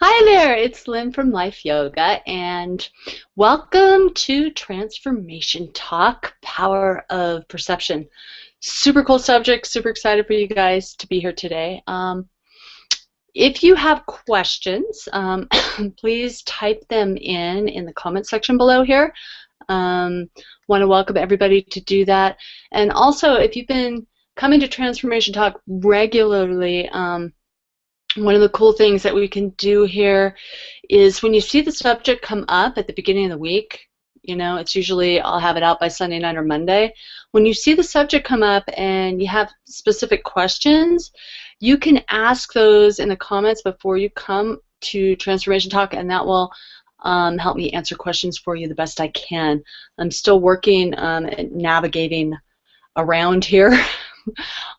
Hi there, it's Lynn from Life Yoga, and welcome to Transformation Talk, Power of Perception. Super cool subject, super excited for you guys to be here today. If you have questions, please type them in the comment section below here. Want to welcome everybody to do that. And also, if you've been coming to Transformation Talk regularly, one of the cool things that we can do here is when you see the subject come up at the beginning of the week, it's usually I'll have it out by Sunday night or Monday. When you see the subject come up and you have specific questions, you can ask those in the comments before you come to Transformation Talk, and that will help me answer questions for you the best I can. I'm still working at navigating around here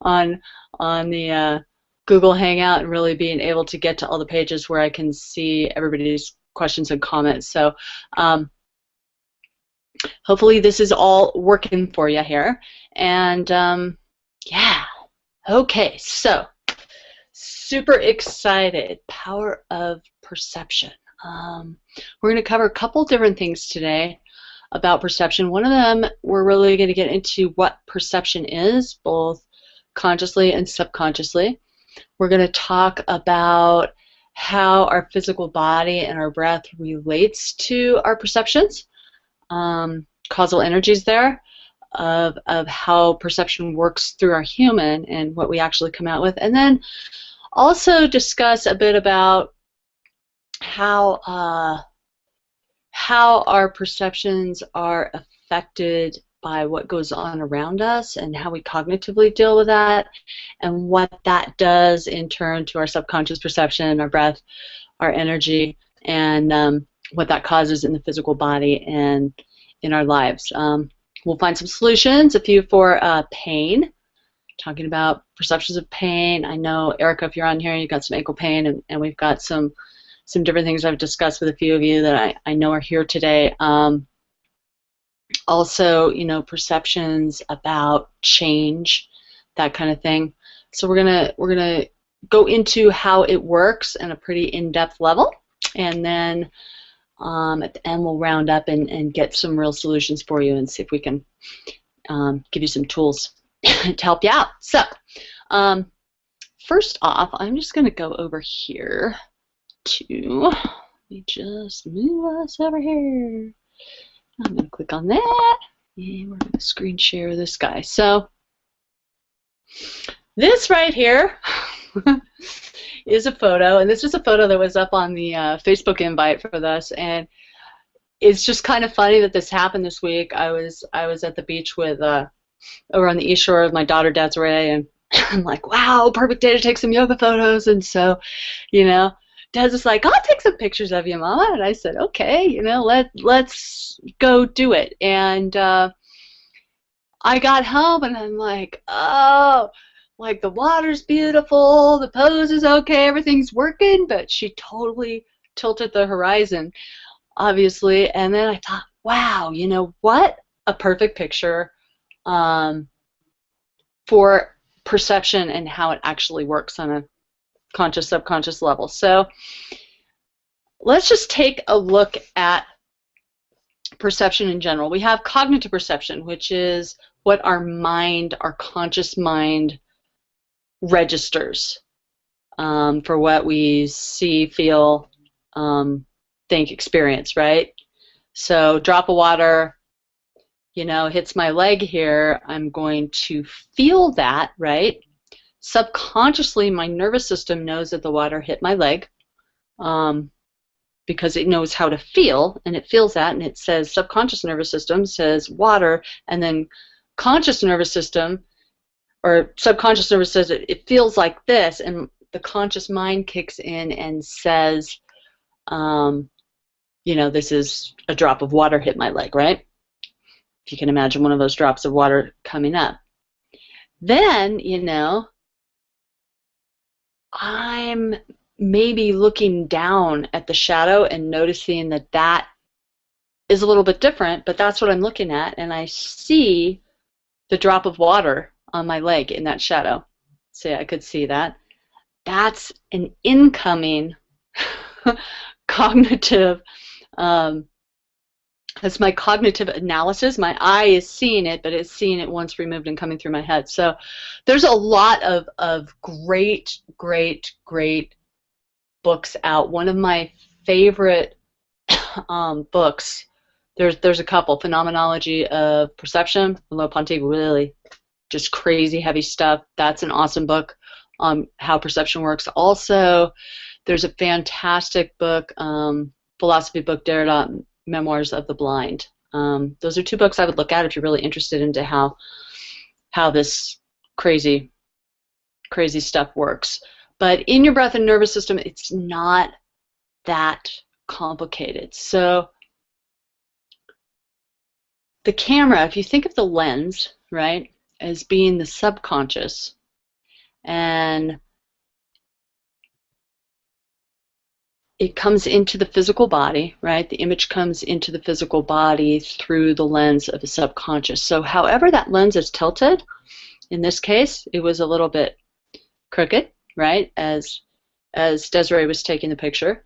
on the Google Hangout and really being able to get to all the pages where I can see everybody's questions and comments. So hopefully this is all working for you here. And yeah, okay, so super excited. Power of perception. We're going to cover a couple different things today about perception. One of them, we're really going to get into what perception is, both consciously and subconsciously. We're going to talk about how our physical body and our breath relates to our perceptions, causal energies there of how perception works through our human and what we actually come out with, and then also discuss a bit about how our perceptions are affected by what goes on around us and how we cognitively deal with that and what that does in turn to our subconscious perception, our breath, our energy, and what that causes in the physical body and in our lives. We'll find some solutions, a few for pain, talking about perceptions of pain. I know, Erica, if you're on here, you've got some ankle pain, and we've got some different things I've discussed with a few of you that I know are here today. Also, perceptions about change, that kind of thing. So we're gonna go into how it works in a pretty in-depth level, and then at the end we'll round up and get some real solutions for you and see if we can give you some tools to help you out. So first off, I'm just gonna go over here to, let me just move us over here. I'm going to click on that, and we're going to screen share this guy. So this right here is a photo, and this is a photo that was up on the Facebook invite for this, and it's just kind of funny that this happened this week. I was at the beach with over on the east shore with my daughter Desiree, and I'm like, wow, perfect day to take some yoga photos, and so, Des is like, I'll take some pictures of you, Mama. And I said, okay, let's go do it. And I got home and I'm like, oh, like the water's beautiful, the pose is okay, everything's working, but she totally tilted the horizon, obviously. And then I thought, wow, what a perfect picture for perception and how it actually works on a conscious, subconscious level. So let's just take a look at perception in general. We have cognitive perception, which is what our mind, our conscious mind, registers for what we see, feel, think, experience, right? So drop of water, hits my leg here, I'm going to feel that, right? Subconsciously, my nervous system knows that the water hit my leg because it knows how to feel, and it feels that, and it says, subconscious nervous system says water, and then conscious nervous system, or subconscious nervous says it feels like this, and the conscious mind kicks in and says, this is a drop of water hit my leg, right? If you can imagine one of those drops of water coming up. Then, I'm maybe looking down at the shadow and noticing that that is a little bit different, but that's what I'm looking at, and I see the drop of water on my leg in that shadow. See, I could see that. That's an incoming cognitive, that's my cognitive analysis. My eye is seeing it, but it's seeing it once removed and coming through my head. So there's a lot of great, great, great books out. One of my favorite books, there's a couple. Phenomenology of Perception, Merleau-Ponty, really just crazy heavy stuff. That's an awesome book on how perception works. Also, there's a fantastic book, philosophy book, Derrida, Memoirs of the Blind. Those are two books I would look at if you're really interested into how this crazy stuff works. But in your breath and nervous system, it's not that complicated. So the camera, if you think of the lens, right, as being the subconscious, and it comes into the physical body, right? The image comes into the physical body through the lens of the subconscious. So however that lens is tilted, in this case, it was a little bit crooked, right, as Desiree was taking the picture,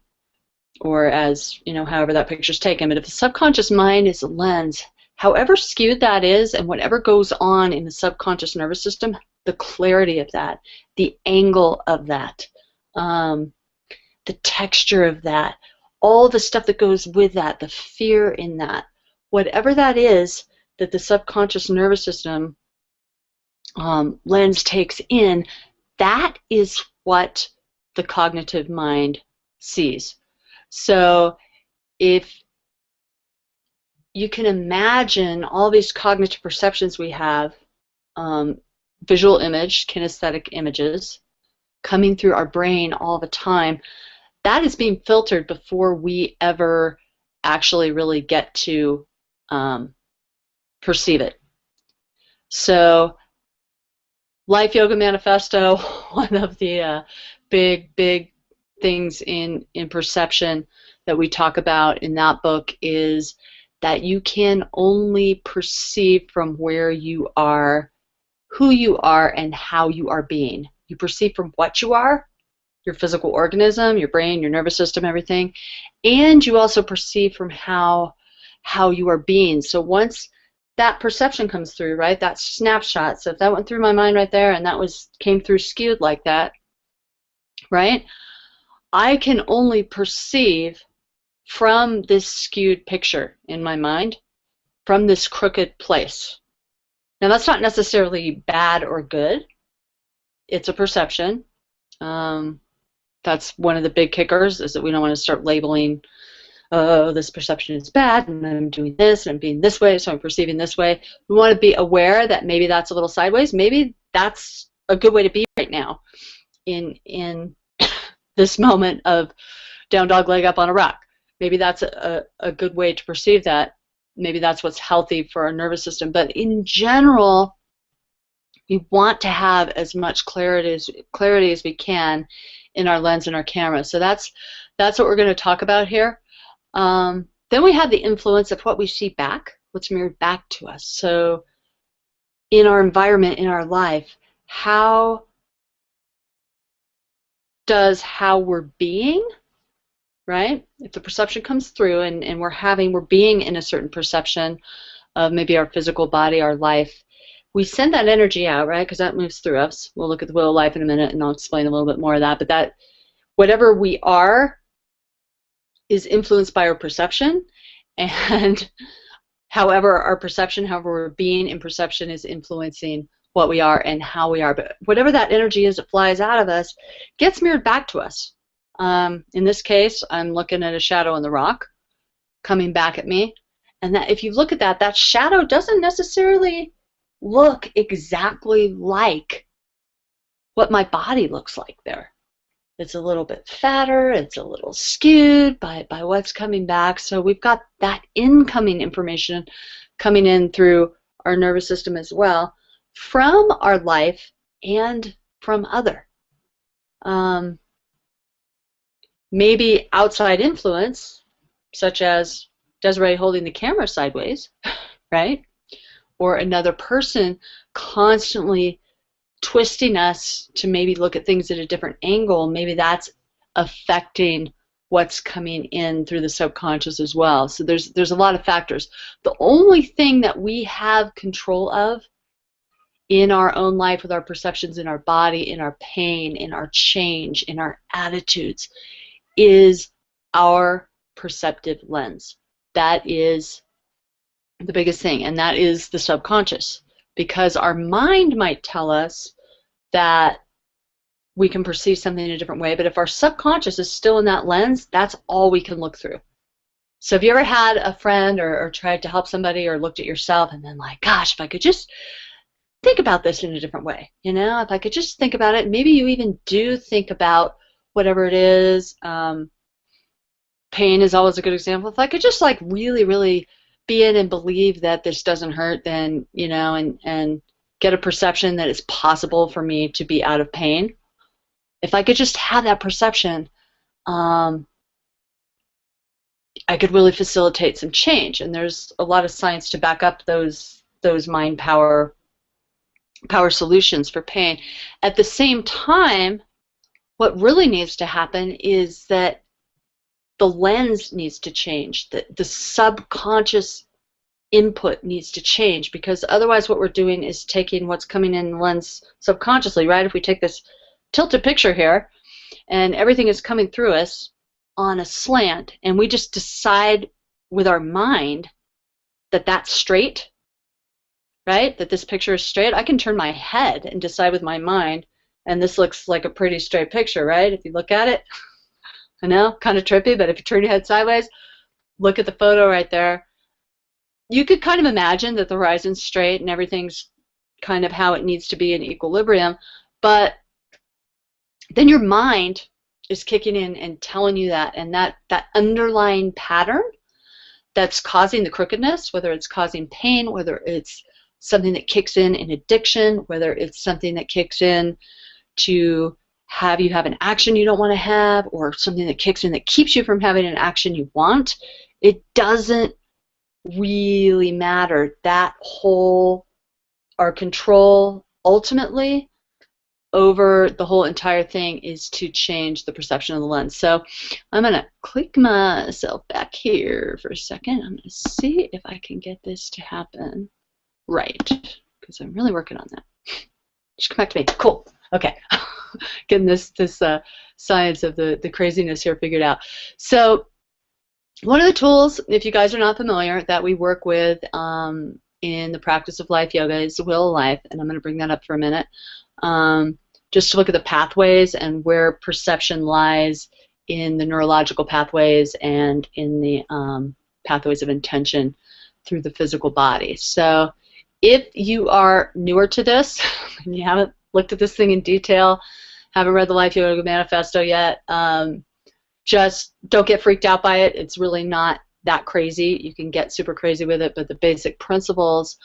or as, you know, however that picture's taken. But if the subconscious mind is a lens, however skewed that is and whatever goes on in the subconscious nervous system, the clarity of that, the angle of that, the texture of that, all the stuff that goes with that, the fear in that, whatever that is that the subconscious nervous system lens takes in, that is what the cognitive mind sees. So if you can imagine all these cognitive perceptions we have, visual image, kinesthetic images, coming through our brain all the time, that is being filtered before we ever actually really get to perceive it. So Life Yoga Manifesto, one of the big things in perception that we talk about in that book is that you can only perceive from where you are, who you are, and how you are being. You perceive from what you are, your physical organism, your brain, your nervous system, everything, and you also perceive from how you are being. So once that perception comes through, right, that snapshot, so if that went through my mind right there and that came through skewed like that, right, I can only perceive from this skewed picture in my mind, from this crooked place. Now that's not necessarily bad or good. It's a perception. That's one of the big kickers, is that we don't want to start labeling, oh, this perception is bad, and I'm doing this, and I'm being this way, so I'm perceiving this way. We want to be aware that maybe that's a little sideways. Maybe that's a good way to be right now in this moment of down dog, leg up on a rock. Maybe that's a good way to perceive that. Maybe that's what's healthy for our nervous system. But in general, we want to have as much clarity as we can in our lens and our camera. So that's what we're going to talk about here. Then we have the influence of what we see back, what's mirrored back to us. So in our environment, in our life, how does how we're being, right? If the perception comes through and we're being in a certain perception of maybe our physical body, our life, we send that energy out, right? Because that moves through us. We'll look at the wheel of life in a minute and I'll explain a little bit more of that. But that, whatever we are is influenced by our perception, and however our perception, however we're being in perception, is influencing what we are and how we are. But whatever that energy is that flies out of us gets mirrored back to us. In this case, I'm looking at a shadow on the rock coming back at me, and that if you look at that, that shadow doesn't necessarily look exactly like what my body looks like there. It's a little bit fatter, it's a little skewed by what's coming back. So we've got that incoming information coming in through our nervous system as well, from our life and from other. Maybe outside influence, such as Desiree holding the camera sideways, right? Or another person constantly twisting us to maybe look at things at a different angle. Maybe that's affecting what's coming in through the subconscious as well. So there's a lot of factors. The only thing that we have control of in our own life, with our perceptions, in our body, in our pain, in our change, in our attitudes, is our perceptive lens. That is the biggest thing, and that is the subconscious. Because our mind might tell us that we can perceive something in a different way, but if our subconscious is still in that lens, that's all we can look through. So have you ever had a friend or tried to help somebody or looked at yourself and then like, gosh, if I could just think about this in a different way, you know, if I could just think about it, maybe you even do think about whatever it is. Pain is always a good example. If I could just like really, really be in and believe that this doesn't hurt, then, you know, and get a perception that it's possible for me to be out of pain. If I could just have that perception, I could really facilitate some change. And there's a lot of science to back up those mind power solutions for pain. At the same time, what really needs to happen is that the lens needs to change. The subconscious input needs to change, because otherwise what we're doing is taking what's coming in the lens subconsciously, right? If we take this tilted picture here and everything is coming through us on a slant, and we just decide with our mind that that's straight, right? That this picture is straight. I can turn my head and decide with my mind, and this looks like a pretty straight picture, right? If you look at it, I know, kind of trippy, but if you turn your head sideways, look at the photo right there. You could kind of imagine that the horizon's straight and everything's kind of how it needs to be in equilibrium, but then your mind is kicking in and telling you that, and that underlying pattern that's causing the crookedness, whether it's causing pain, whether it's something that kicks in addiction, whether it's something that kicks in to have you have an action you don't want to have, or something that kicks in that keeps you from having an action you want, it doesn't really matter. That whole, our control ultimately over the whole entire thing is to change the perception of the lens. So I'm going to click myself back here for a second. I'm going to see if I can get this to happen right, because I'm really working on that. Just come back to me. Cool. Okay. Getting this science of the craziness here figured out. So one of the tools, if you guys are not familiar, that we work with in the practice of life yoga is the Wheel of Life, and I'm going to bring that up for a minute. Just to look at the pathways and where perception lies in the neurological pathways and in the pathways of intention through the physical body. So if you are newer to this and you haven't looked at this thing in detail, haven't read the Life Yoga Manifesto yet, just don't get freaked out by it. It's really not that crazy. You can get super crazy with it, but the basic principles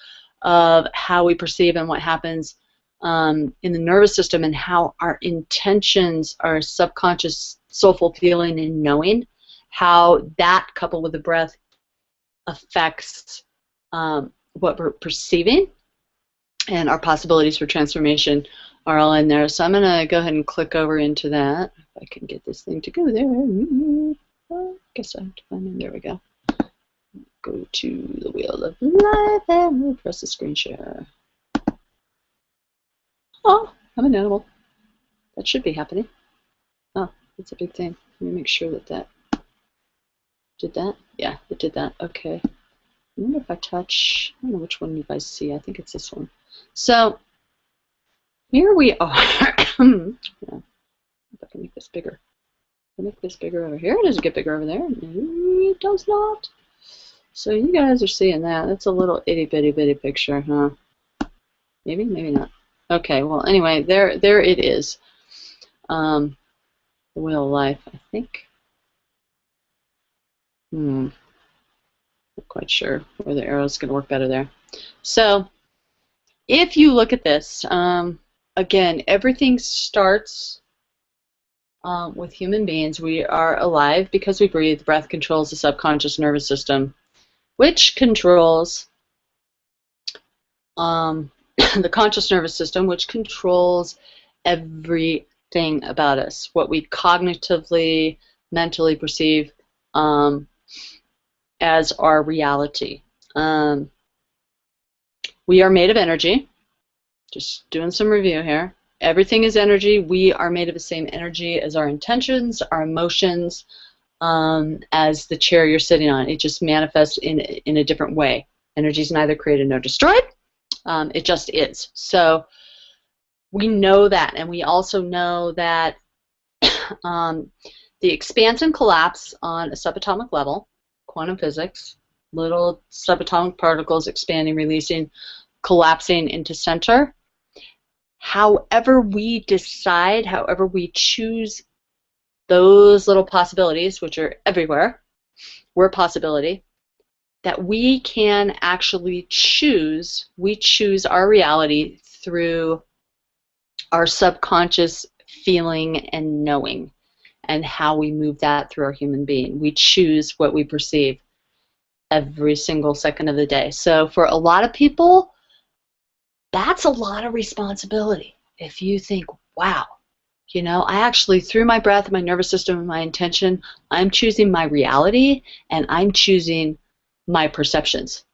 of how we perceive and what happens in the nervous system, and how our intentions, our subconscious soulful feeling and knowing, how that coupled with the breath affects what we're perceiving, and our possibilities for transformation are all in there. So I'm going to go ahead and click over into that. If I can get this thing to go there. I guess I have to find it. There we go. Go to the Wheel of Life and press the screen share. Oh, I'm an animal. That should be happening. Oh, that's a big thing. Let me make sure that that did that. Yeah, it did that. Okay. I wonder if I touch, I don't know which one you guys see. I think it's this one. So here we are. Yeah, if I can make this bigger. I'll make this bigger over here. Does it get bigger over there? No, it does not. So you guys are seeing that. That's a little itty bitty bitty picture, huh? Maybe, maybe not. Okay, well anyway, there it is. The Wheel of Life, I think. Not quite sure where the arrow is going to work better there. So if you look at this, again, everything starts with human beings. We are alive because we breathe. Breath controls the subconscious nervous system, which controls the conscious nervous system, which controls everything about us. What we cognitively mentally perceive as our reality. We are made of energy. Just doing some review here. Everything is energy. We are made of the same energy as our intentions, our emotions, as the chair you're sitting on. It just manifests in a different way. Energy is neither created nor destroyed. It just is. So we know that, and we also know that the expanse and collapse on a subatomic level, quantum physics, little subatomic particles expanding, releasing, collapsing into center. However we decide, however we choose those little possibilities, which are everywhere, we're a possibility, that we can actually choose. We choose our reality through our subconscious feeling and knowing, and how we move that through our human being. We choose what we perceive every single second of the day. So for a lot of people, that's a lot of responsibility. If you think, wow, you know, I actually, through my breath, my nervous system, and my intention, I'm choosing my reality, and I'm choosing my perceptions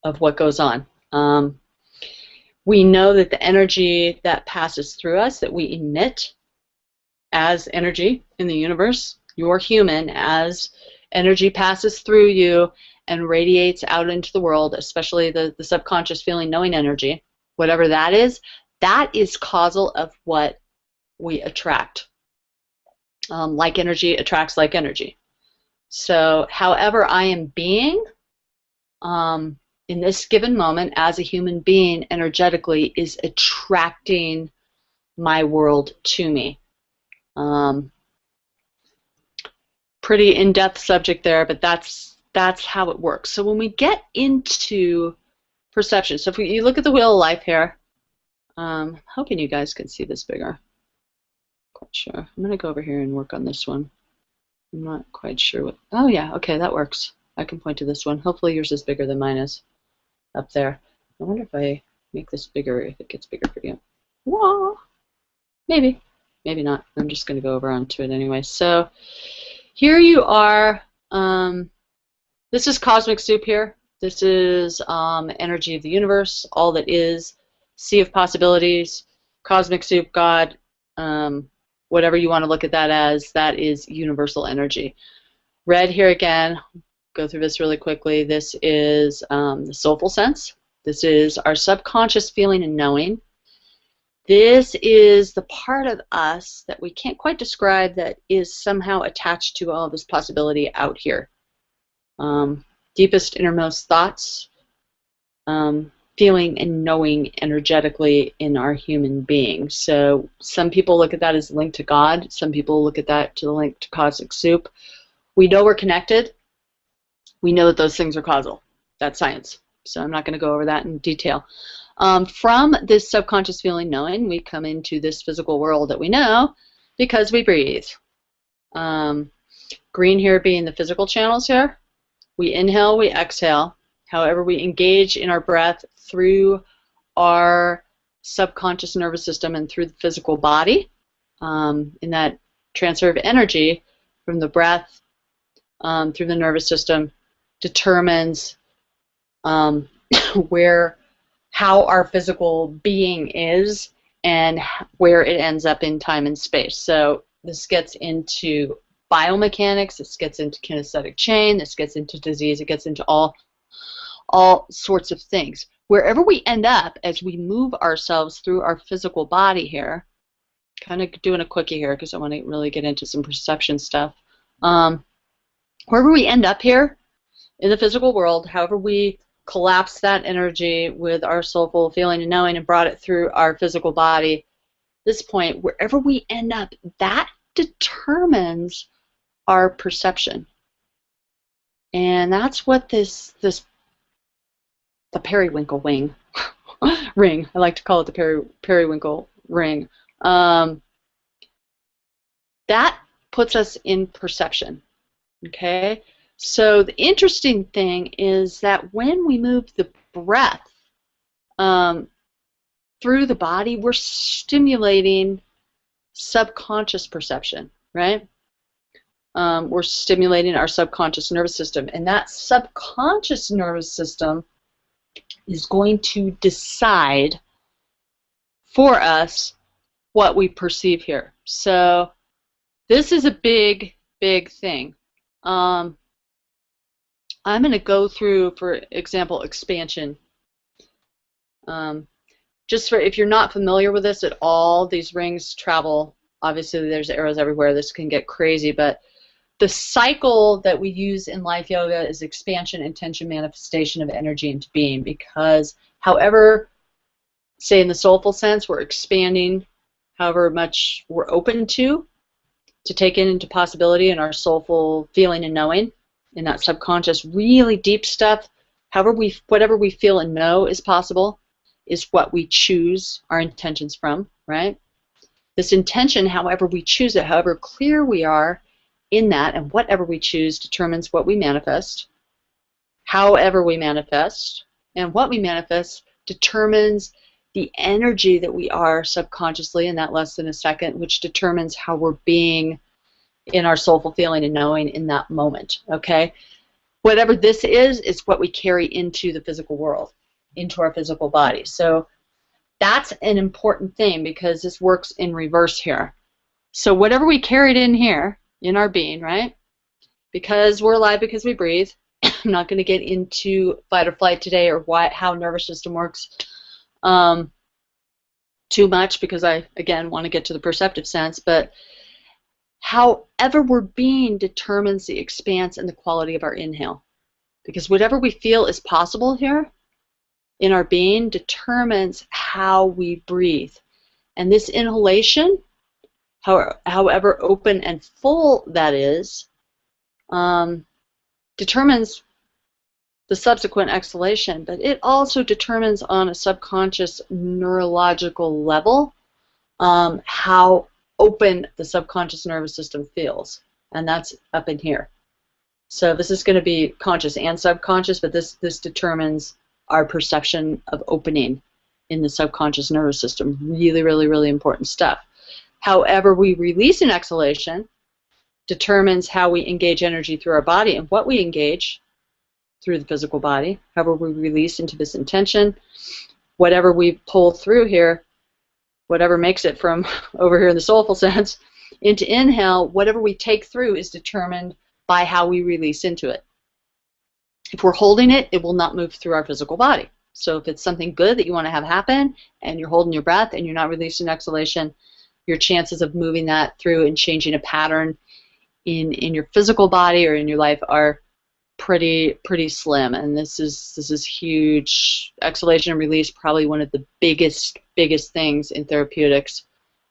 of what goes on. We know that the energy that passes through us, that we emit as energy in the universe, you're human, as energy passes through you and radiates out into the world, especially the subconscious feeling, knowing energy, whatever that is causal of what we attract. Like energy attracts like energy. So however I am being in this given moment as a human being energetically is attracting my world to me. Pretty in-depth subject there, but that's how it works. So when we get into perception, so if you look at the wheel of life here, hoping you guys can see this bigger. Quite sure. I'm going to go over here and work on this one. I'm not quite sure what. Oh yeah, okay, that works. I can point to this one. Hopefully yours is bigger than mine is up there. I wonder if I make this bigger, if it gets bigger for you. Whoa. Maybe. Maybe not. I'm just going to go over onto it anyway. So here you are. This is cosmic soup here. This is energy of the universe, all that is, sea of possibilities, cosmic soup, God, whatever you want to look at that as, that is universal energy. Red here again, go through this really quickly. This is the soulful sense. This is our subconscious feeling and knowing. This is the part of us that we can't quite describe that is somehow attached to all of this possibility out here. Deepest, innermost thoughts, feeling and knowing energetically in our human being. So some people look at that as linked to God. Some people look at that to the link to cosmic soup. We know we're connected. We know that those things are causal. That's science. So I'm not going to go over that in detail. From this subconscious feeling knowing, we come into this physical world that we know because we breathe. Green here being the physical channels here. We inhale, we exhale. However, we engage in our breath through our subconscious nervous system and through the physical body, in that transfer of energy from the breath through the nervous system determines how our physical being is and where it ends up in time and space. So this gets into biomechanics, this gets into kinesthetic chain, this gets into disease, it gets into all sorts of things. Wherever we end up as we move ourselves through our physical body here, kind of doing a quickie here because I want to really get into some perception stuff. Wherever we end up here in the physical world, however we collapse that energy with our soulful feeling and knowing and brought it through our physical body, this point, wherever we end up, that determines our perception. And that's what the periwinkle ring, I like to call it the periwinkle ring, that puts us in perception. Okay? So the interesting thing is that when we move the breath through the body, we're stimulating subconscious perception, right? we're stimulating our subconscious nervous system. And that subconscious nervous system is going to decide for us what we perceive here. So this is a big, big thing. I'm going to go through, for example, expansion. Just for, if you're not familiar with this at all, these rings travel. Obviously, there's arrows everywhere. This can get crazy, but the cycle that we use in life yoga is expansion, intention, manifestation of energy into being, because however, say in the soulful sense, we're expanding however much we're open to take in into possibility in our soulful feeling and knowing, in that subconscious, really deep stuff, whatever we feel and know is possible, is what we choose our intentions from, right? This intention, however we choose it, however clear we are in that, and whatever we choose determines what we manifest, however we manifest, and what we manifest determines the energy that we are subconsciously in that less than a second, which determines how we're being in our soulful feeling and knowing in that moment, okay? Whatever this is what we carry into the physical world, into our physical body. So that's an important thing, because this works in reverse here. So whatever we carried in here, in our being, right? Because we're alive, because we breathe. I'm not going to get into fight or flight today, or how nervous system works too much, because I, again, want to get to the perceptive sense. But however we're being determines the expanse and the quality of our inhale. Because whatever we feel is possible here in our being determines how we breathe. And this inhalation, however open and full that is, determines the subsequent exhalation, but it also determines on a subconscious neurological level how open the subconscious nervous system feels, and that's up in here. So this is going to be conscious and subconscious, but this determines our perception of opening in the subconscious nervous system. Really, really, really important stuff. However we release in exhalation determines how we engage energy through our body, and what we engage through the physical body. However we release into this intention, whatever we pull through here, whatever makes it from over here in the soulful sense into inhale, whatever we take through is determined by how we release into it. If we're holding it, it will not move through our physical body. So if it's something good that you want to have happen, and you're holding your breath and you're not releasing exhalation, your chances of moving that through and changing a pattern in your physical body or in your life are pretty slim. And this is huge. Exhalation and release, probably one of the biggest things in therapeutics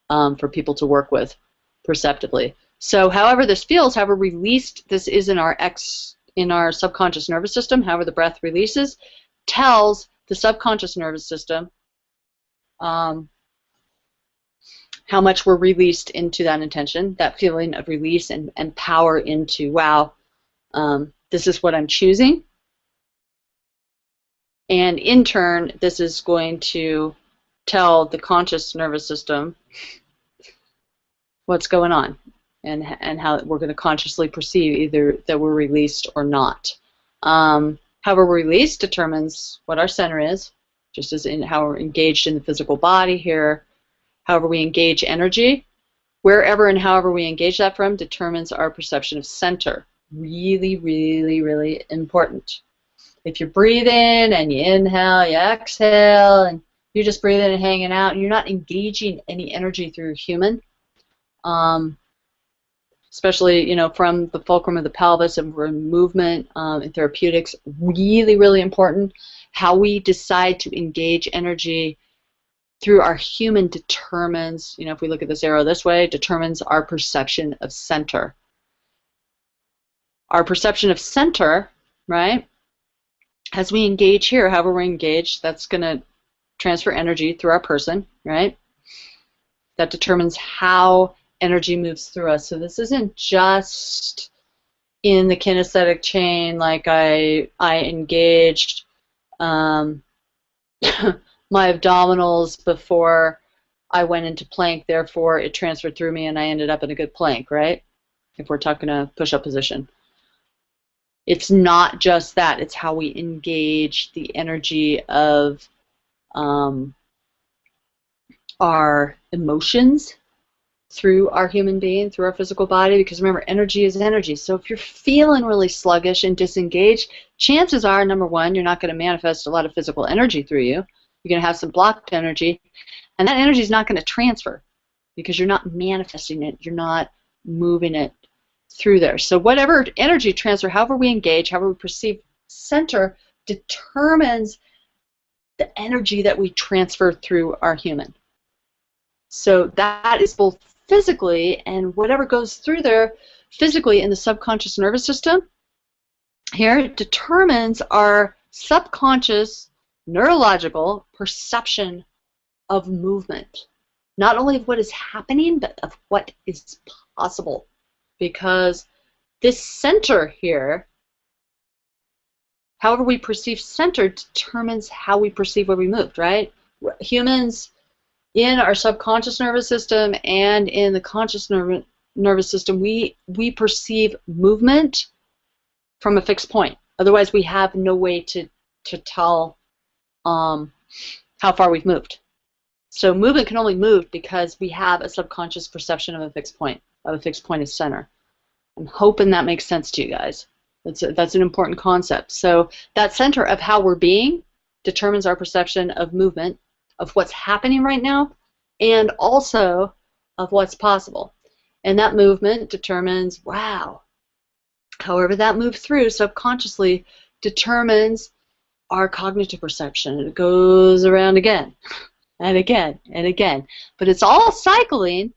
for people to work with perceptively. So however this feels, however released this is in our subconscious nervous system, however the breath releases, tells the subconscious nervous system how much we're released into that intention, that feeling of release and power into, wow, this is what I'm choosing. And in turn, this is going to tell the conscious nervous system what's going on, and how we're going to consciously perceive either that we're released or not. However we're released determines what our center is, just as in how we're engaged in the physical body here. However we engage energy, wherever and however we engage that from determines our perception of center. Really, really, really important. If you're breathing and you inhale, you exhale, and you're just breathing and hanging out, and you're not engaging any energy through human, especially, you know, from the fulcrum of the pelvis and movement in therapeutics, really, really important. How we decide to engage energy through our human determines, you know, if we look at this arrow this way, determines our perception of center. Our perception of center, right, as we engage here, however we're engaged, that's going to transfer energy through our person, right? That determines how energy moves through us. So this isn't just in the kinesthetic chain, like I engaged my abdominals before I went into plank, therefore it transferred through me and I ended up in a good plank, right? if we're talking a push-up position. It's not just that. It's how we engage the energy of our emotions through our human being, through our physical body, because remember, energy is energy. So if you're feeling really sluggish and disengaged, chances are, number one, you're not going to manifest a lot of physical energy through you. You're going to have some blocked energy, and that energy is not going to transfer because you're not manifesting it. You're not moving it through there. So whatever energy transfer, however we engage, however we perceive center, determines the energy that we transfer through our human. So that is both physically, and whatever goes through there physically in the subconscious nervous system here determines our subconscious neurological perception of movement. Not only of what is happening, but of what is possible. Because this center here, however we perceive center, determines how we perceive where we moved, right? Humans in our subconscious nervous system and in the conscious nervous system, we perceive movement from a fixed point. Otherwise, we have no way to tell how far we've moved. So movement can only move because we have a subconscious perception of a fixed point of center. I'm hoping that makes sense to you guys. That's an important concept. So that center of how we're being determines our perception of movement, of what's happening right now, and also of what's possible. And that movement determines, wow, however that moved through subconsciously determines our cognitive perception. It goes around again and again and again. But it's all cycling,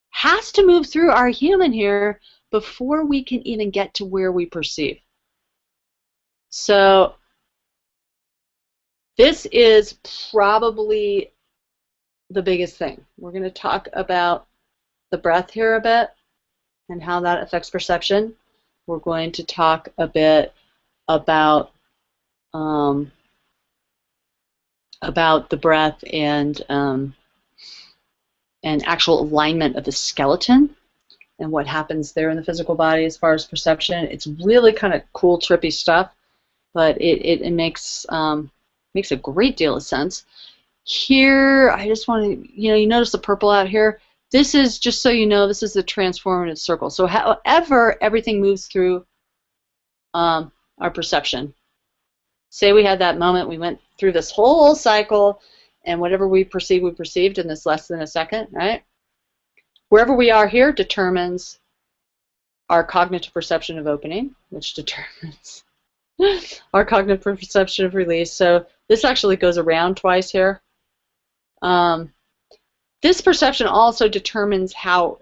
has to move through our human here before we can even get to where we perceive. So this is probably the biggest thing. We're going to talk about the breath here a bit and how that affects perception. We're going to talk a bit about the breath and actual alignment of the skeleton and what happens there in the physical body as far as perception. It's really kind of cool, trippy stuff, but it makes a great deal of sense. Here, I just want to, you notice the purple out here? This is, just so you know, this is the transformative circle. So however everything moves through our perception. Say we had that moment, we went through this whole cycle, and whatever we perceived in this less than a second, right? Wherever we are here determines our cognitive perception of opening, which determines our cognitive perception of release. So this actually goes around twice here. This perception also determines how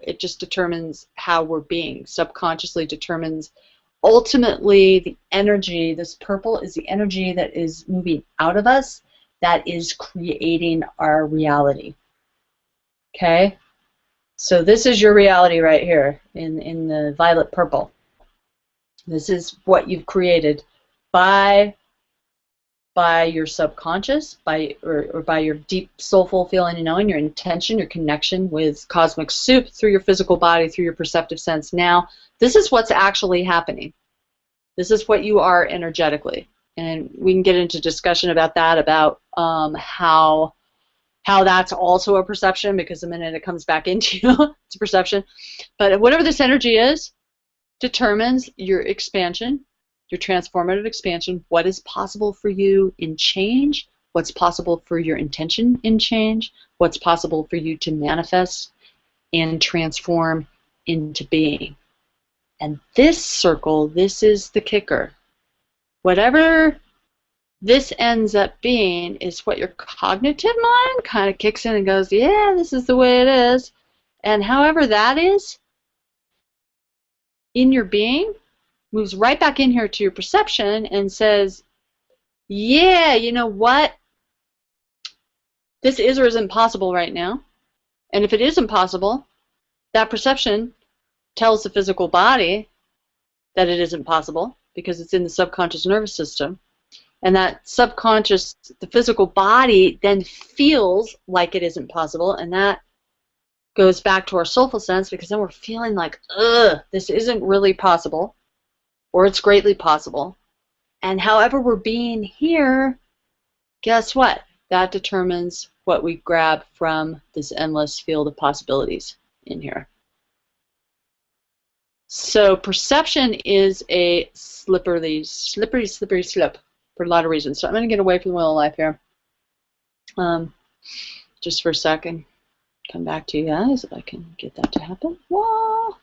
we're being. Subconsciously determines ultimately the energy. This purple is the energy that is moving out of us, that is creating our reality. Okay? So this is your reality right here in the violet purple. This is what you've created by your subconscious, or by your deep soulful feeling and knowing, your intention, your connection with cosmic soup through your physical body, through your perceptive sense. Now, this is what's actually happening. This is what you are energetically. And we can get into discussion about that, about how that's also a perception, because the minute it comes back into you, it's a perception. But whatever this energy is determines your expansion, your transformative expansion, what is possible for you in change, what's possible for your intention in change, what's possible for you to manifest and transform into being. And this circle, this is the kicker. Whatever this ends up being is what your cognitive mind kind of kicks in and goes, yeah, this is the way it is. And however that is in your being, moves right back in here to your perception and says, yeah, you know what? This is or isn't possible right now. And if it isn't possible, that perception tells the physical body that it isn't possible because it's in the subconscious nervous system. And that the physical body then feels like it isn't possible, and that goes back to our soulful sense, because then we're feeling like, ugh, this isn't really possible, or it's greatly possible. And however we're being here, guess what? That determines what we grab from this endless field of possibilities in here. So perception is a slippery slope for a lot of reasons. So I'm going to get away from the wheel of life here. Just for a second. Come back to you guys if I can get that to happen. Whoa! I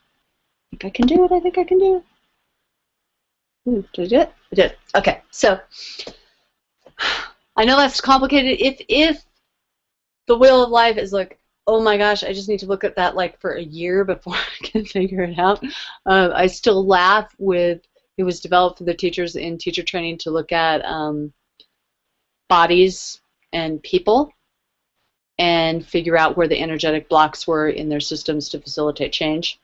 think I can do it. I think I can do it. Ooh, did I do it? I did. Okay, so I know that's complicated. If the wheel of life is like, oh my gosh, I just need to look at that like for a year before I can figure it out, I still laugh with, it was developed for the teachers in teacher training to look at bodies and people and figure out where the energetic blocks were in their systems to facilitate change,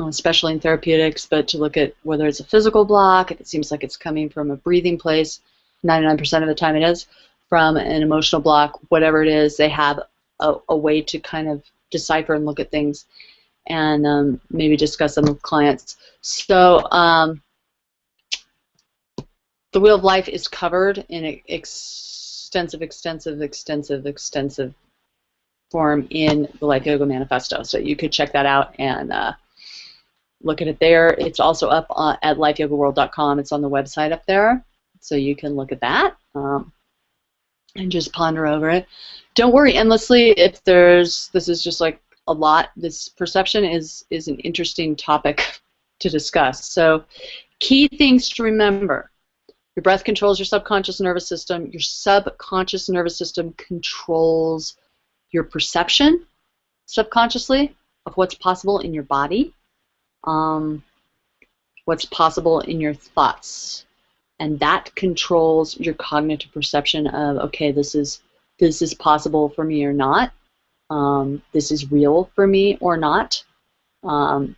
especially in therapeutics, but to look at whether it's a physical block, if it seems like it's coming from a breathing place, 99% of the time it is, from an emotional block, whatever it is, they have a way to kind of decipher and look at things and maybe discuss them with clients. So the Wheel of Life is covered in extensive form in the Life Yoga Manifesto. So you could check that out and look at it there. It's also up at lifeyogaworld.com. It's on the website up there. So you can look at that and just ponder over it. Don't worry endlessly if this is just like a lot. This perception is an interesting topic to discuss. So key things to remember. Your breath controls your subconscious nervous system. Your subconscious nervous system controls your perception subconsciously of what's possible in your body, what's possible in your thoughts. And that controls your cognitive perception of, okay, this is possible for me or not. This is real for me or not.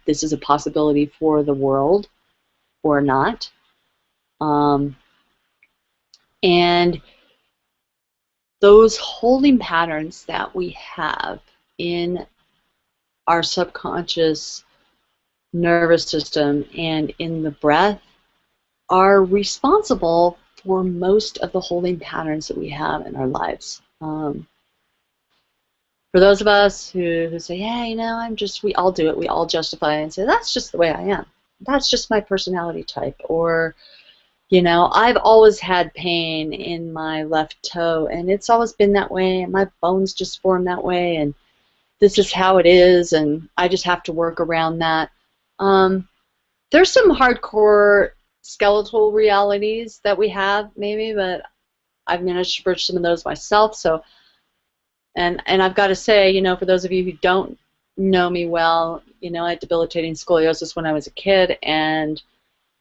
This is a possibility for the world or not. And those holding patterns that we have in our subconscious nervous system and in the breath are responsible for most of the holding patterns that we have in our lives. For those of us who say, yeah, you know, we all do it, we all justify it and say, that's just the way I am. That's just my personality type. Or, you know, I've always had pain in my left toe, and it's always been that way, and my bones just form that way, and this is how it is, and I just have to work around that. There's some hardcore skeletal realities that we have, maybe, but I've managed to bridge some of those myself. So, and I've got to say, you know, for those of you who don't know me well, you know, I had debilitating scoliosis when I was a kid, and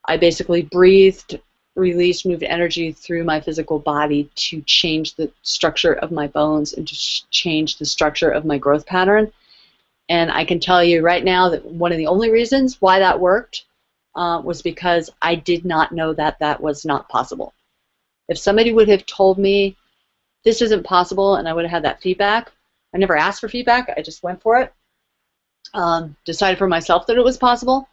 I basically breathed, released, moved energy through my physical body to change the structure of my bones and to change the structure of my growth pattern. And I can tell you right now that one of the only reasons why that worked was because I did not know that that was not possible. If somebody would have told me this isn't possible and I would have had that feedback, I never asked for feedback, I just went for it, decided for myself that it was possible.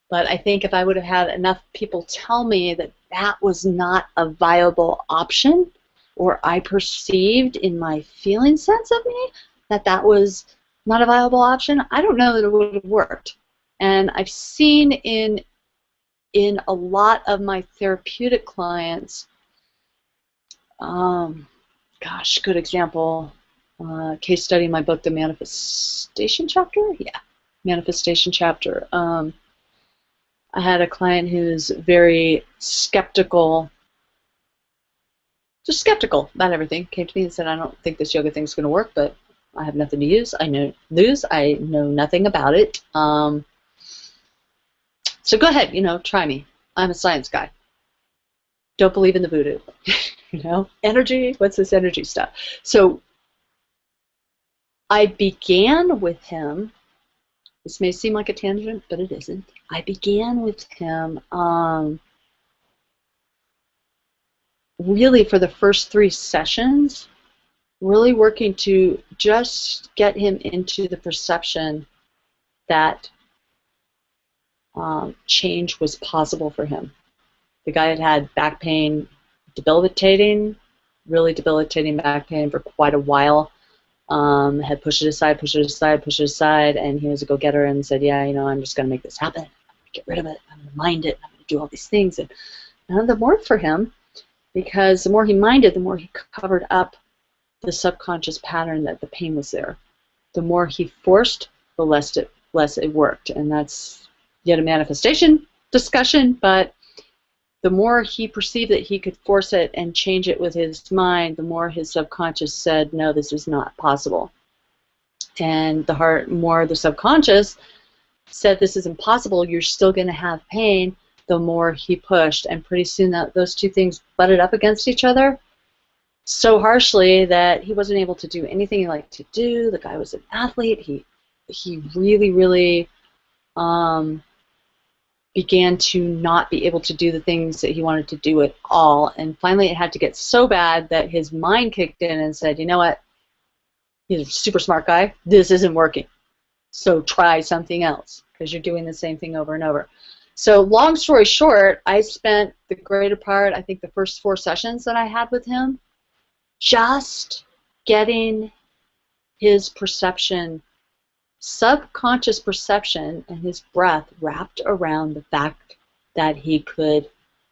But I think if I would have had enough people tell me that that was not a viable option, or I perceived in my feeling sense of me that that was not a viable option, I don't know that it would have worked. And I've seen in a lot of my therapeutic clients, gosh, good example, case study in my book, The Manifestation Chapter? Yeah, Manifestation Chapter. I had a client who's very skeptical, just skeptical about everything, came to me and said, I don't think this yoga thing's going to work, but I have nothing to use. I know nothing about it. So go ahead, you know, try me. I'm a science guy. Don't believe in the voodoo. You know, energy, what's this energy stuff? So I began with him. This may seem like a tangent, but it isn't. I began with him really for the first 3 sessions really working to just get him into the perception that change was possible for him. The guy had had back pain, really debilitating back pain for quite a while. Had pushed it aside, and he was a go-getter and said, yeah, you know, I'm just going to make this happen. I'm going to get rid of it. I'm going to mind it. I'm going to do all these things. And none of them worked for him, because the more he minded, the more he covered up the subconscious pattern that the pain was there. The more he forced, the less it worked. And that's yet a manifestation discussion, but the more he perceived that he could force it and change it with his mind, the more his subconscious said, no, this is not possible. And the more the subconscious said, this is impossible, you're still going to have pain, the more he pushed. And pretty soon those two things butted up against each other so harshly that he wasn't able to do anything he liked to do. The guy was an athlete. He really, really began to not be able to do the things that he wanted to do at all. And finally it had to get so bad that his mind kicked in and said, you know what, he's a super smart guy, this isn't working, so try something else, because you're doing the same thing over and over. So long story short, I spent the greater part, I think the first 4 sessions that I had with him, just getting his perception, subconscious perception, and his breath wrapped around the fact that he could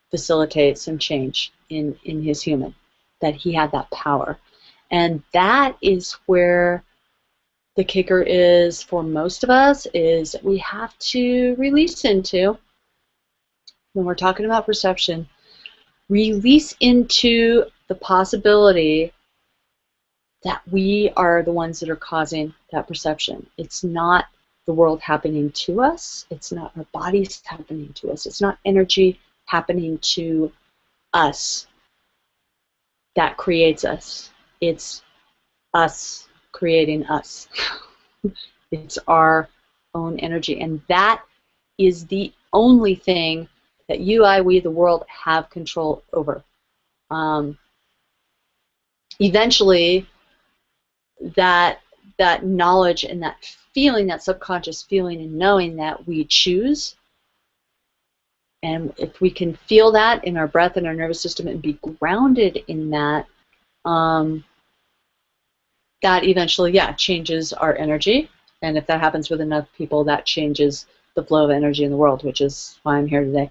facilitate some change in his human, that he had that power. And that is where the kicker is for most of us, is we have to release into, when we're talking about perception, release into the possibility that we are the ones that are causing that perception. It's not the world happening to us. It's not our bodies happening to us. It's not energy happening to us that creates us. It's us creating us. It's our own energy. And that is the only thing that you, I, we, the world have control over. Eventually, that knowledge and that feeling, that subconscious feeling and knowing that we choose, and if we can feel that in our breath and our nervous system and be grounded in that, that eventually, yeah, changes our energy. And if that happens with enough people, that changes the flow of energy in the world, which is why I'm here today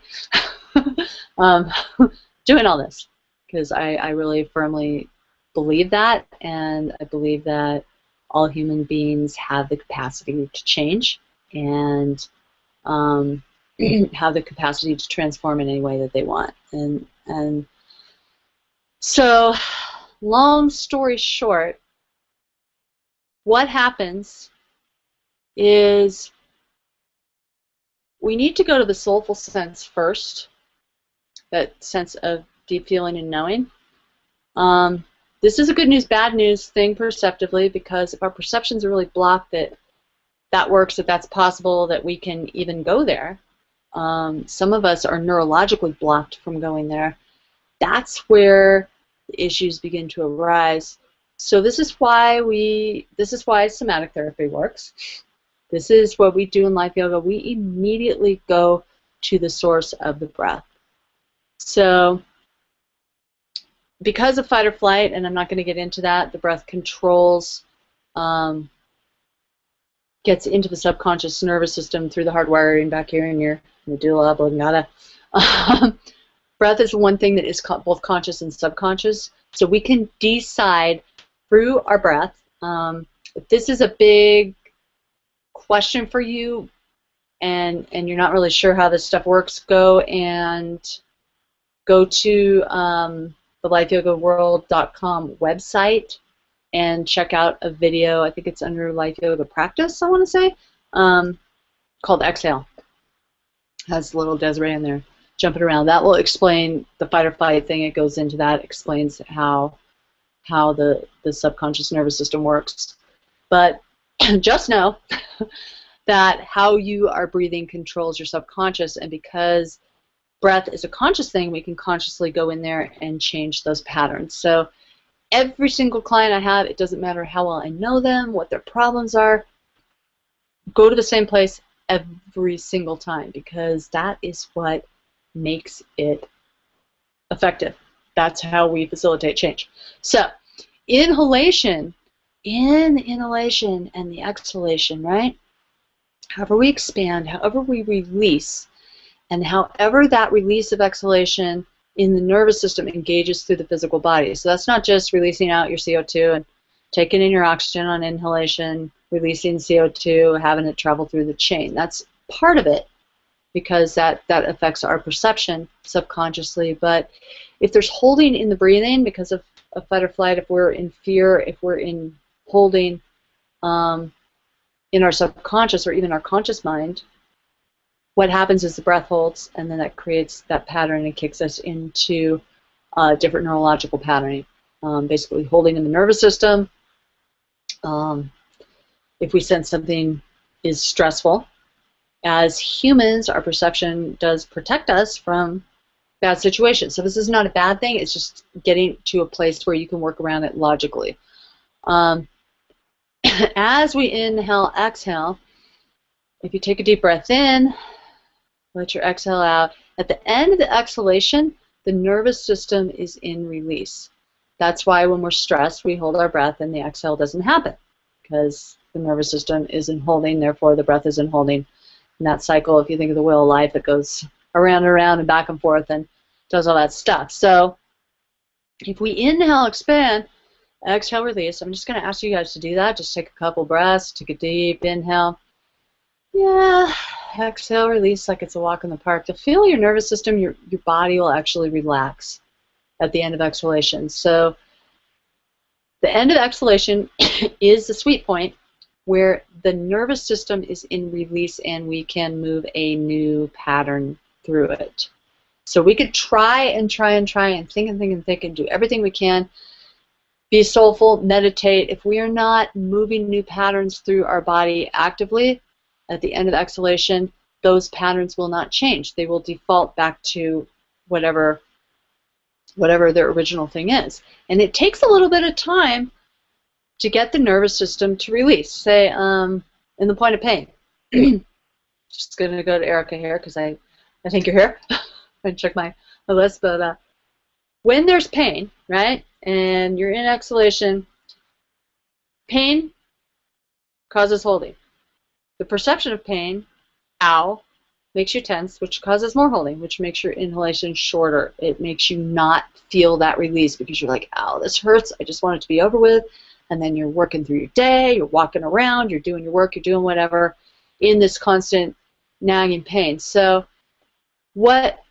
doing all this, because I really firmly believe that, and I believe that all human beings have the capacity to change and have the capacity to transform in any way that they want. And so, long story short, what happens is we need to go to the soulful sense first, that sense of deep feeling and knowing. This is a good news, bad news thing perceptively, because if our perceptions are really blocked that works, that that's possible, that we can even go there. Some of us are neurologically blocked from going there. That's where the issues begin to arise. So this is why somatic therapy works. This is what we do in Life Yoga. We immediately go to the source of the breath. So because of fight or flight, and I'm not going to get into that, the breath controls, gets into the subconscious nervous system through the hardwiring back here in your medulla oblongata. Breath is one thing that is both conscious and subconscious, so we can decide through our breath. If this is a big question for you, and you're not really sure how this stuff works, go to the lifeyogaworld.com website and check out a video. I think it's under Life Yoga Practice, I want to say, called Exhale. Has a little Desiree in there jumping around. That will explain the fight or flight thing. It goes into that, explains how the subconscious nervous system works. But just know that how you are breathing controls your subconscious, and because breath is a conscious thing, we can consciously go in there and change those patterns. So Every single client I have, it doesn't matter how well I know them, what their problems are, go to the same place every single time, because that is what makes it effective. That's how we facilitate change. So, inhalation, in the inhalation and the exhalation, right? However we expand, however we release, and however that release of exhalation in the nervous system engages through the physical body. So that's not just releasing out your CO2 and taking in your oxygen on inhalation, releasing CO2, having it travel through the chain. That's part of it, because that affects our perception subconsciously. But if there's holding in the breathing because of fight or flight, if we're in fear, if we're in holding in our subconscious or even our conscious mind, what happens is the breath holds, and then that creates that pattern and kicks us into different neurological patterning. Basically holding in the nervous system. If we sense something is stressful, as humans, our perception does protect us from bad situations. So this is not a bad thing. It's just getting to a place where you can work around it logically. As we inhale, exhale, if you take a deep breath in, let your exhale out. At the end of the exhalation, the nervous system is in release. That's why when we're stressed, we hold our breath and the exhale doesn't happen, because the nervous system is in holding, therefore the breath is in holding. And that cycle, if you think of the wheel of life, it goes around and around and back and forth and does all that stuff. So if we inhale, expand, exhale, release, I'm just going to ask you guys to do that. Just take a couple breaths, take a deep inhale. Yeah, exhale, release like it's a walk in the park. To feel your nervous system, your body will actually relax at the end of exhalation. So the end of exhalation is the sweet point where the nervous system is in release and we can move a new pattern through it. So we could try and try and try and think and think and think and do everything we can, be soulful, meditate. If we are not moving new patterns through our body actively, at the end of exhalation, those patterns will not change. They will default back to whatever their original thing is. And it takes a little bit of time to get the nervous system to release. Say, in the point of pain. Just going to go to Erica here because I think you're here. I check my list. But when there's pain, right, and you're in exhalation, pain causes holding. The perception of pain, ow, makes you tense, which causes more holding, which makes your inhalation shorter. It makes you not feel that release because you're like, ow, this hurts. I just want it to be over with. And then you're working through your day, you're walking around, you're doing your work, you're doing whatever in this constant nagging pain. So what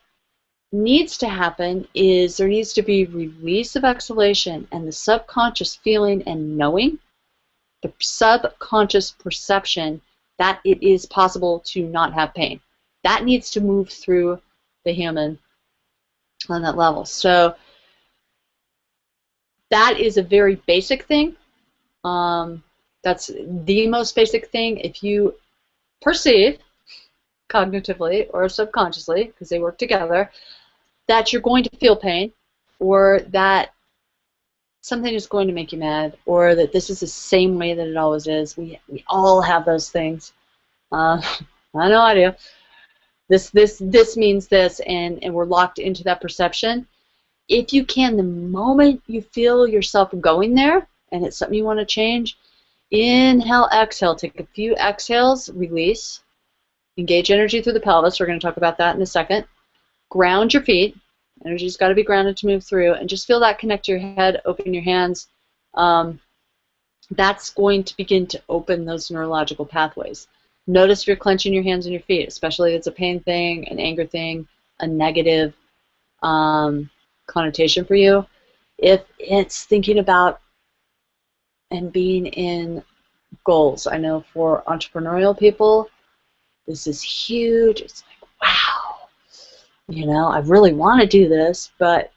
needs to happen is there needs to be release of exhalation and the subconscious feeling and knowing, the subconscious perception that it is possible to not have pain. That needs to move through the human on that level. So that is a very basic thing. That's the most basic thing. If you perceive cognitively or subconsciously, because they work together, that you're going to feel pain, or that something is going to make you mad, or that this is the same way that it always is. We all have those things. I know I do. This means this, and we're locked into that perception. If you can, the moment you feel yourself going there, and it's something you want to change, inhale, exhale. Take a few exhales, release. Engage energy through the pelvis. We're going to talk about that in a second. Ground your feet. Energy's got to be grounded to move through. And just feel that connect to your head, open your hands. That's going to begin to open those neurological pathways. Notice if you're clenching your hands and your feet, especially if it's a pain thing, an anger thing, a negative connotation for you. If it's thinking about and being in goals. I know for entrepreneurial people, this is huge. It's like, wow, you know, I really want to do this, but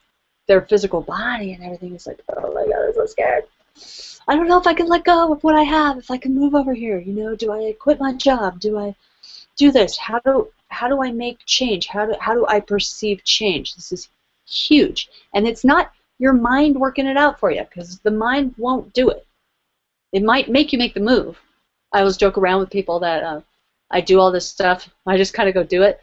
their physical body and everything is like, oh my God, I'm so scared. I don't know if I can let go of what I have, if I can move over here, you know, do I quit my job? Do I do this? How do I make change? How do I perceive change? This is huge. And it's not your mind working it out for you, because the mind won't do it. It might make you make the move. I always joke around with people that I do all this stuff. I just kind of go do it.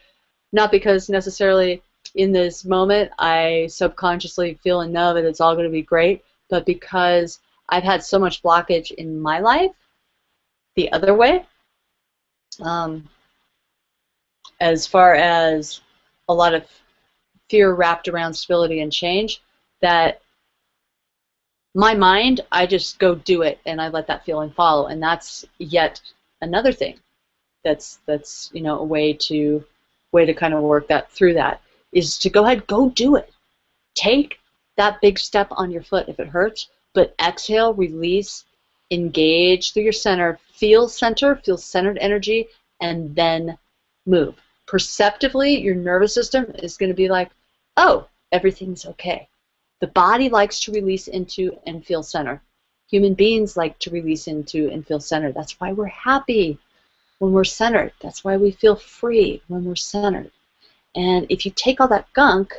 Not because necessarily in this moment I subconsciously feel and know that it's all going to be great, but because I've had so much blockage in my life the other way, as far as a lot of fear wrapped around stability and change, that my mind, I just go do it and I let that feeling follow, and that's yet another thing. That's you know, a way to kind of work that through. That is to go ahead, go do it. Take that big step on your foot if it hurts, but exhale, release, engage through your center, feel centered energy, and then move. Perceptively, your nervous system is going to be like, oh, everything's okay. The body likes to release into and feel centered. Human beings like to release into and feel centered. That's why we're happy when we're centered. That's why we feel free when we're centered. And if you take all that gunk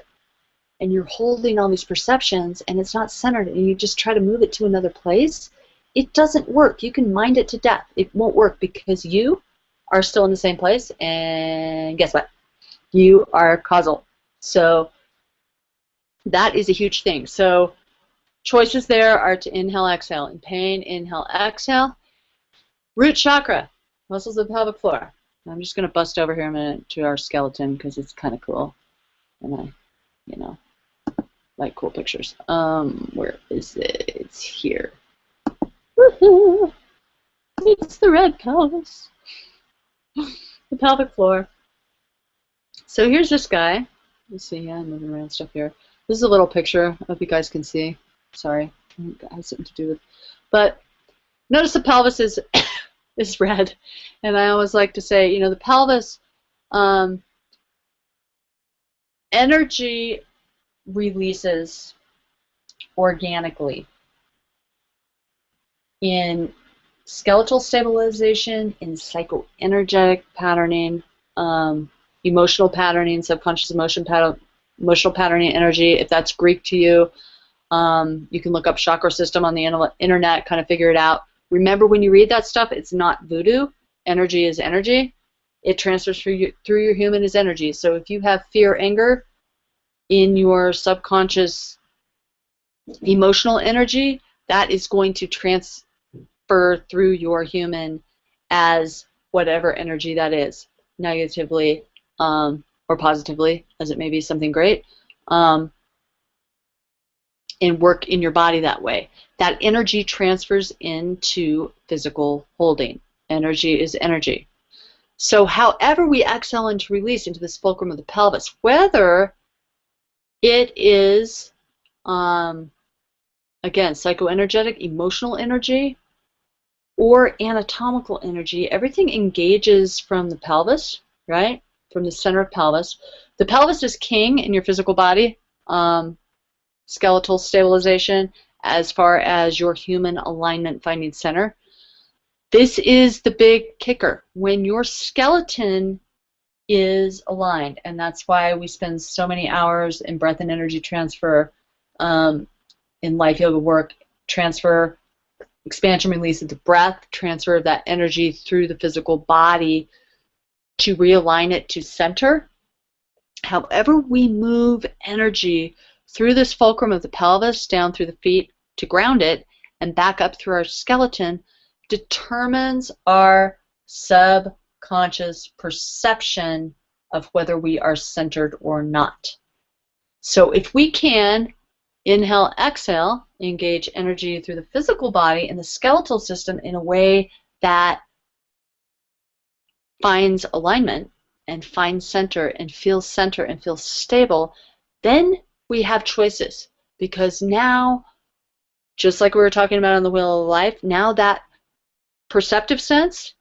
and you're holding all these perceptions and it's not centered and you just try to move it to another place, it doesn't work. You can mind it to death. It won't work because you are still in the same place, and guess what? You are causal. So that is a huge thing. So choices there are to inhale, exhale. In pain, inhale, exhale. Root chakra, muscles of the pelvic floor. I'm just going to bust over here a minute to our skeleton because it's kind of cool. And I, you know, like cool pictures. Where is it? It's here. Woohoo! It's the red pelvis. The pelvic floor. So here's this guy. Let's see, yeah, I'm moving around stuff here. This is a little picture. I hope you guys can see. Sorry, it has something to do with. But notice the pelvis is is red, and I always like to say, you know, the pelvis, energy releases organically in skeletal stabilization, in psychoenergetic patterning, emotional patterning, subconscious emotional patterning energy. If that's Greek to you, you can look up chakra system on the internet, kind of figure it out. Remember, when you read that stuff, it's not voodoo. Energy is energy. It transfers through your human as energy. So if you have fear, anger in your subconscious emotional energy, that is going to transfer through your human as whatever energy that is, negatively or positively, as it may be something great, and work in your body that way. That energy transfers into physical holding. Energy is energy. So however we exhale into release into this fulcrum of the pelvis, whether it is, again, psychoenergetic, emotional energy, or anatomical energy, everything engages from the pelvis, right? From the center of pelvis. The pelvis is king in your physical body, skeletal stabilization, as far as your human alignment finding center. This is the big kicker. When your skeleton is aligned, and that's why we spend so many hours in breath and energy transfer, in life yoga work, transfer, expansion, release of the breath, transfer of that energy through the physical body to realign it to center. However we move energy through this fulcrum of the pelvis, down through the feet to ground it, and back up through our skeleton, determines our subconscious perception of whether we are centered or not. So if we can inhale, exhale, engage energy through the physical body and the skeletal system in a way that finds alignment and finds center and feels stable, then we have choices. Because now, just like we were talking about on the Wheel of Life, now that perceptive sense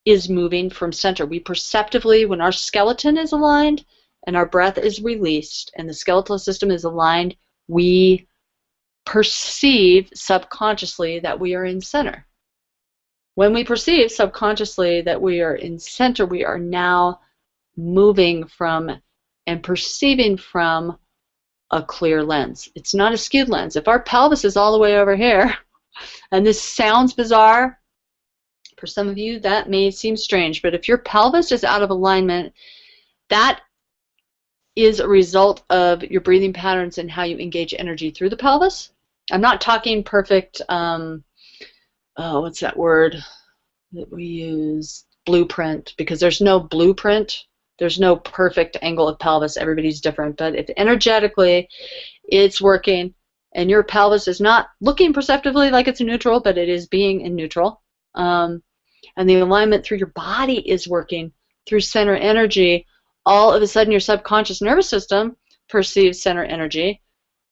is moving from center. We perceptively, when our skeleton is aligned and our breath is released and the skeletal system is aligned, we perceive subconsciously that we are in center. When we perceive subconsciously that we are in center, we are now moving from and perceiving from a clear lens. It's not a skewed lens. If our pelvis is all the way over here, and this sounds bizarre, for some of you that may seem strange, but if your pelvis is out of alignment, that is a result of your breathing patterns and how you engage energy through the pelvis. I'm not talking perfect, what's that word that we use? Blueprint, because there's no blueprint. There's no perfect angle of pelvis. Everybody's different. But if energetically it's working and your pelvis is not looking perceptively like it's neutral, but it is being in neutral, and the alignment through your body is working through center energy, all of a sudden your subconscious nervous system perceives center energy,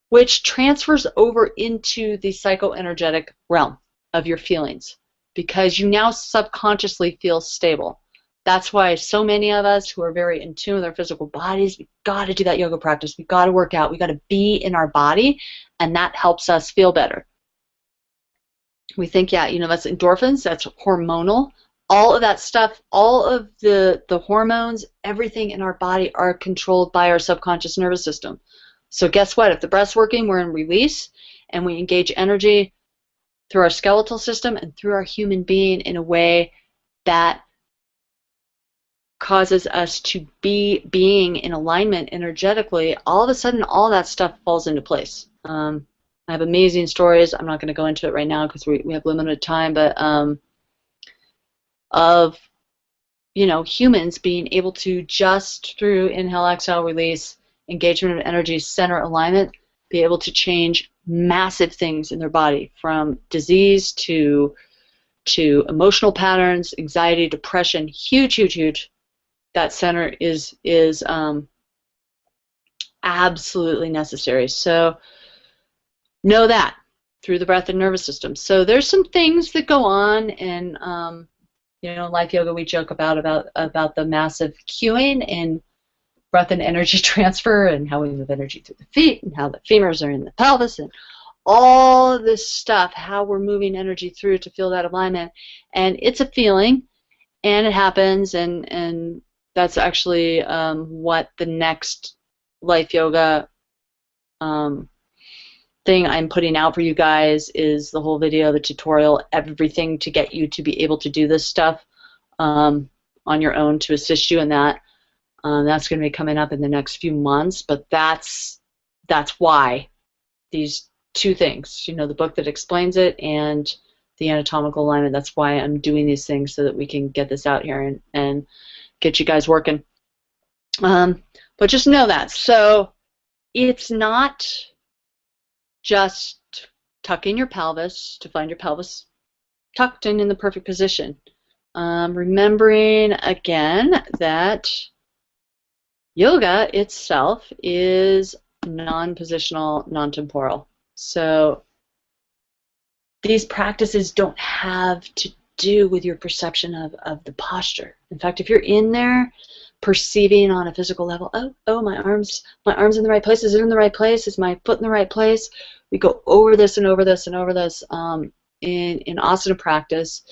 which transfers over into the psychoenergetic realm of your feelings, because you now subconsciously feel stable. That's why so many of us who are very in tune with our physical bodies, we got to do that yoga practice. We got to work out. We got to be in our body, and that helps us feel better. We think, yeah, you know, that's endorphins, that's hormonal. All of that stuff, all of the hormones, everything in our body are controlled by our subconscious nervous system. So guess what? If the breath's working, we're in release, and we engage energy through our skeletal system and through our human being in a way that causes us to be being in alignment energetically. All of a sudden, all that stuff falls into place. I have amazing stories. I'm not going to go into it right now because we have limited time, but of, you know, humans being able to just through inhale, exhale, release, engagement of energy, center alignment, be able to change massive things in their body, from disease to emotional patterns, anxiety, depression. Huge, huge, huge. That center is absolutely necessary. So know that through the breath and nervous system. So there's some things that go on, and you know, Life Yoga, we joke about the massive cueing and breath and energy transfer, and how we move energy through the feet, and how the femurs are in the pelvis, and all of this stuff, how we're moving energy through to feel that alignment. And it's a feeling, and it happens, and that's actually what the next Life Yoga thing I'm putting out for you guys is, the whole video, the tutorial, everything to get you to be able to do this stuff on your own, to assist you in that. That's going to be coming up in the next few months, but that's why these two things, you know, the book that explains it and the anatomical alignment, that's why I'm doing these things, so that we can get this out here and get you guys working. But just know that. So it's not just tuck in your pelvis to find your pelvis tucked in the perfect position. Remembering again that yoga itself is non-positional, non-temporal. So these practices don't have to do with your perception of the posture. In fact, if you're in there perceiving on a physical level, oh, my arm's in the right place. Is it in the right place? Is my foot in the right place? We go over this and over this and over this in asana practice.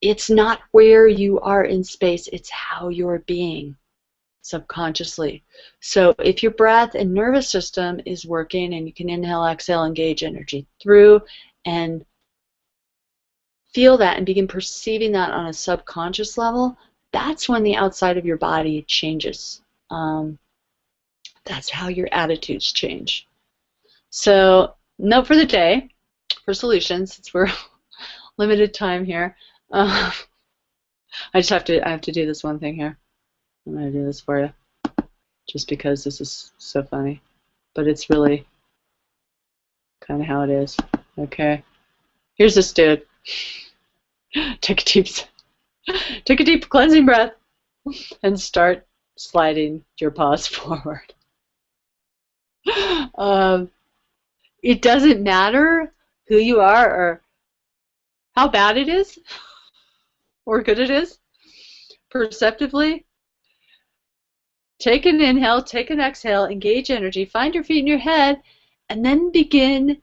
It's not where you are in space, it's how you're being subconsciously. So if your breath and nervous system is working, and you can inhale, exhale, engage energy through, and feel that and begin perceiving that on a subconscious level, that's when the outside of your body changes. That's how your attitudes change. So note for the day, for solutions, since we're limited time here, I have to do this one thing here. I'm going to do this for you, just because this is so funny, but it's really kind of how it is. Okay, here's this dude. Take a deep cleansing breath, and start sliding your paws forward. It doesn't matter who you are or how bad it is or good it is. Perceptively, take an inhale, take an exhale, engage energy, find your feet in your head, and then begin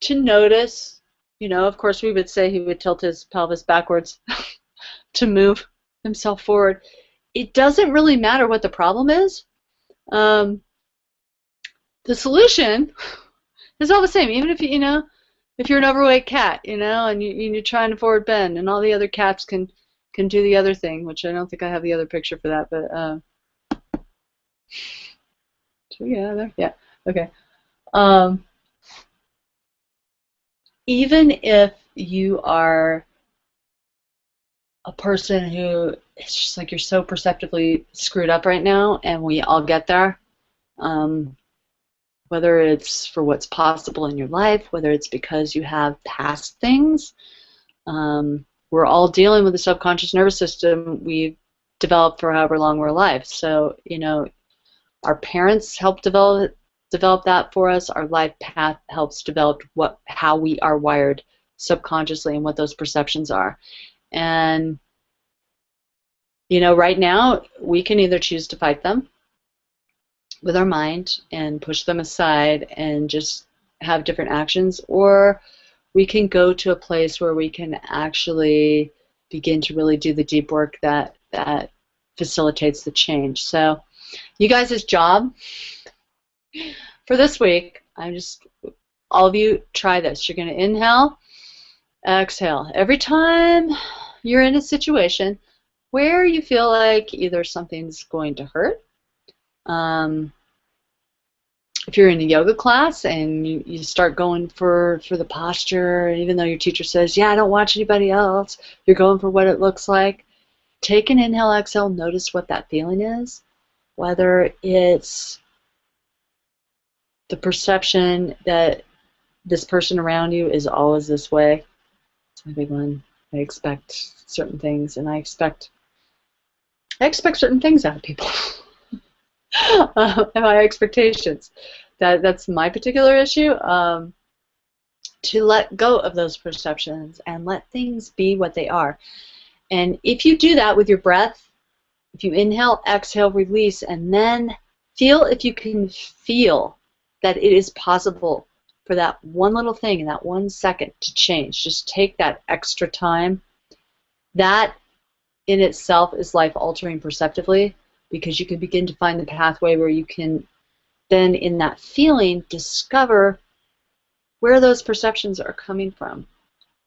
to notice. You know, of course, we would say he would tilt his pelvis backwards to move himself forward. It doesn't really matter what the problem is. the solution is all the same. Even if if you're an overweight cat, and you're trying to forward bend, and all the other cats can do the other thing, which I don't think I have the other picture for that, but yeah, okay. Even if you are a person who it's just like you're so perceptively screwed up right now, and we all get there. Whether it's for what's possible in your life, whether it's because you have past things, we're all dealing with the subconscious nervous system we've developed for however long we're alive. So, our parents help develop that for us. Our life path helps develop how we are wired subconsciously and what those perceptions are. And, right now, we can either choose to fight them with our mind and push them aside and just have different actions, or we can go to a place where we can actually begin to really do the deep work that facilitates the change. So you guys' job for this week, all of you try this. You're going to inhale, exhale. Every time you're in a situation where you feel like either something's going to hurt, if you're in a yoga class and you start going for the posture, even though your teacher says, yeah, don't watch anybody else, you're going for what it looks like, take an inhale, exhale, notice what that feeling is, whether it's the perception that this person around you is always this way. It's my big one. I expect certain things, and I expect certain things out of people. And my expectations. That's my particular issue. To let go of those perceptions and let things be what they are. And if you do that with your breath, if you inhale, exhale, release, and then feel if you can feel that it is possible for that one little thing in that 1 second to change. Just take that extra time. That in itself is life-altering perceptively, because you can begin to find the pathway where you can then, in that feeling, discover where those perceptions are coming from.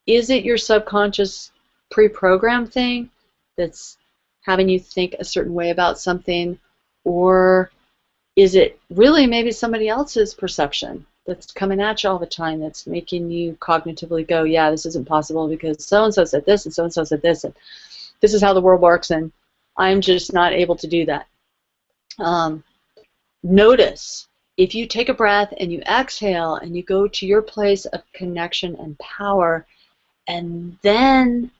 Is it your subconscious pre-programmed thing that's having you think a certain way about something, or is it really maybe somebody else's perception that's coming at you all the time that's making you cognitively go, yeah, this isn't possible because so-and-so said this and so-and-so said this, and this is how the world works, and I'm just not able to do that. Notice if you take a breath and you exhale and you go to your place of connection and power, and then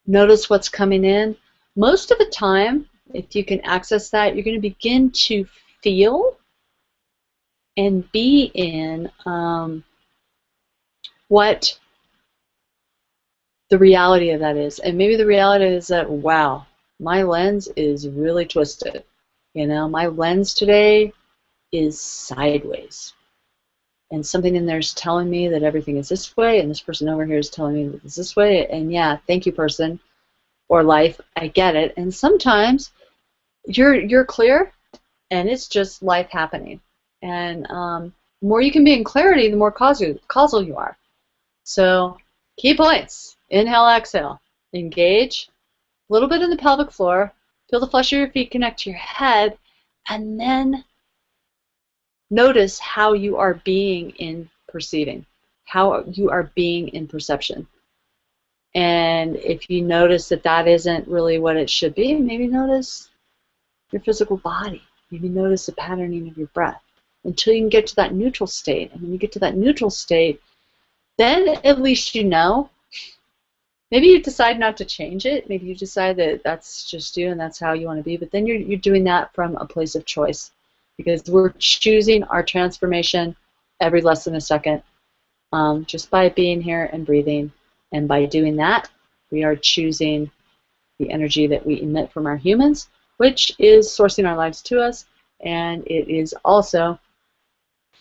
notice what's coming in. Most of the time, if you can access that, you're going to begin to feel and be in what the reality of that is. And maybe the reality is that, wow, my lens is really twisted. My lens today is sideways. And something in there is telling me that everything is this way, and this person over here is telling me that it's this way. And yeah, thank you, person or life, I get it. And sometimes you're clear, and it's just life happening. And the more you can be in clarity, the more causal you are. So key points: inhale, exhale, engage, a little bit in the pelvic floor, feel the flesh of your feet connect to your head, and then notice how you are being in perceiving, how you are being in perception. And if you notice that that isn't really what it should be, maybe notice your physical body. Maybe notice the patterning of your breath until you can get to that neutral state. And when you get to that neutral state, then at least you know. Maybe you decide not to change it. Maybe you decide that that's just you and that's how you want to be. But then you're doing that from a place of choice, because we're choosing our transformation every less than a second, just by being here and breathing. And by doing that, we are choosing the energy that we emit from our humans, which is sourcing our lives to us, and it is also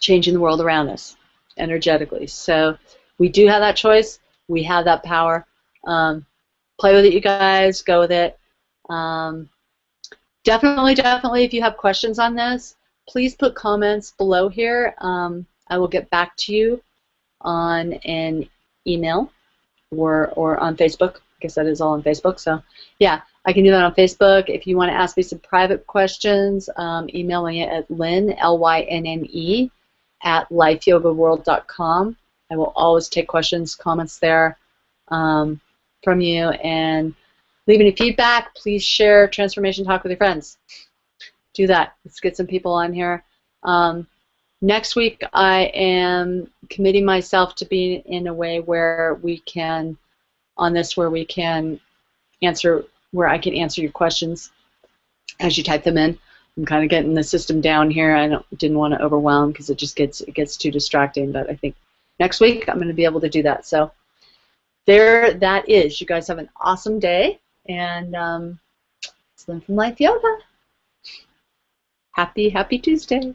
changing the world around us energetically. So we do have that choice. We have that power. Play with it, you guys. Go with it. Definitely, if you have questions on this, please put comments below here. I will get back to you on an email or on Facebook. I guess that is all on Facebook. So yeah, I can do that on Facebook. If you want to ask me some private questions, email me at Lynne, Lynne, at lifeyogaworld.com. I will always take questions, comments there from you. And leave any feedback. Please share Transformation Talk with your friends. Do that. Let's get some people on here. Next week, I am committing myself to being in a way where we can, on this, where we can answer, where I can answer your questions as you type them in. I'm kind of getting the system down here. I didn't want to overwhelm because it just gets too distracting. But I think next week I'm going to be able to do that. So there, that is. You guys have an awesome day, and it's Lynne from Life Yoga. Happy Tuesday.